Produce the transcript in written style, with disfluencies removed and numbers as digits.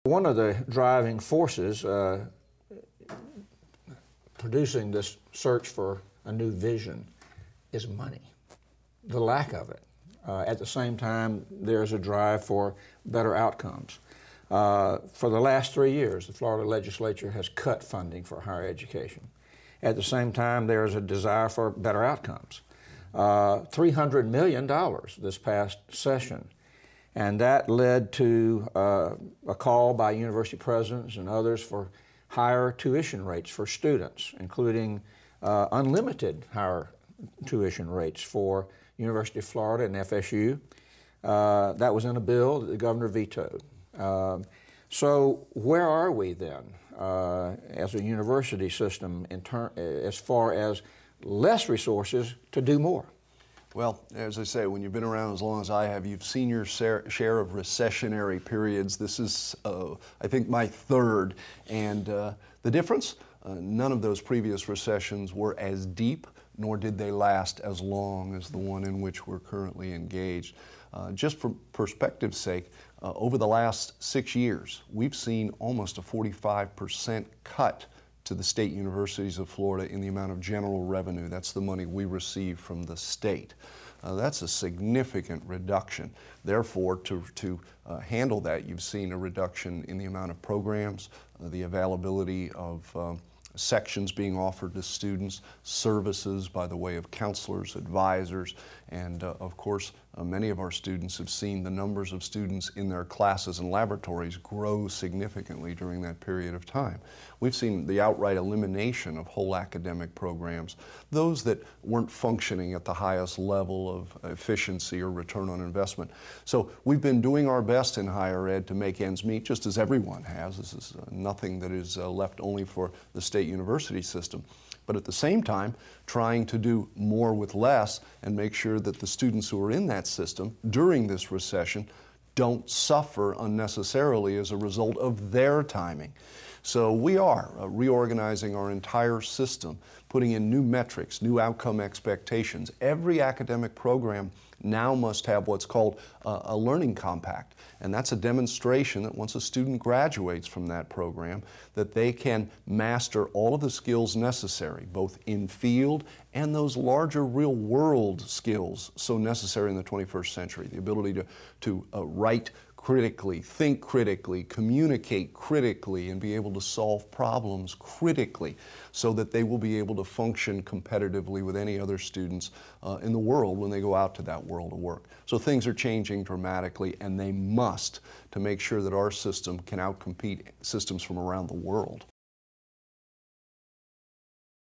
One of the driving forces producing this search for a new vision is money, the lack of it. At the same time, there's a drive for better outcomes. For the last 3 years, the Florida legislature has cut funding for higher education. At the same time, there's a desire for better outcomes. $300 million this past session. And that led to a call by university presidents and others for higher tuition rates for students, including unlimited higher tuition rates for University of Florida and FSU. That was in a bill that the governor vetoed. So where are we then as a university system as far as less resources to do more? Well, as I say, when you've been around as long as I have, you've seen your share of recessionary periods. This is, I think, my third. And the difference? None of those previous recessions were as deep, nor did they last as long as the one in which we're currently engaged. Just for perspective's sake, over the last 6 years, we've seen almost a 45% cut to the state universities of Florida in the amount of general revenue. That's the money we receive from the state. That's a significant reduction. Therefore, to handle that, you've seen a reduction in the amount of programs, the availability of sections being offered to students, services by the way of counselors, advisors, and of course, many of our students have seen the numbers of students in their classes and laboratories grow significantly during that period of time. We've seen the outright elimination of whole academic programs, those that weren't functioning at the highest level of efficiency or return on investment. So we've been doing our best in higher ed to make ends meet, just as everyone has. This is nothing that is left only for the state university system. But at the same time, trying to do more with less and make sure that the students who are in that system during this recession don't suffer unnecessarily as a result of their timing. So we are reorganizing our entire system, putting in new metrics, new outcome expectations. Every academic program now must have what's called a learning compact. And that's a demonstration that once a student graduates from that program, that they can master all of the skills necessary, both in field and those larger real world skills so necessary in the 21st century. The ability to write critically, think critically, communicate critically, and be able to solve problems critically so that they will be able to function competitively with any other students in the world when they go out to that world of work. So things are changing dramatically, and they must, to make sure that our system can outcompete systems from around the world.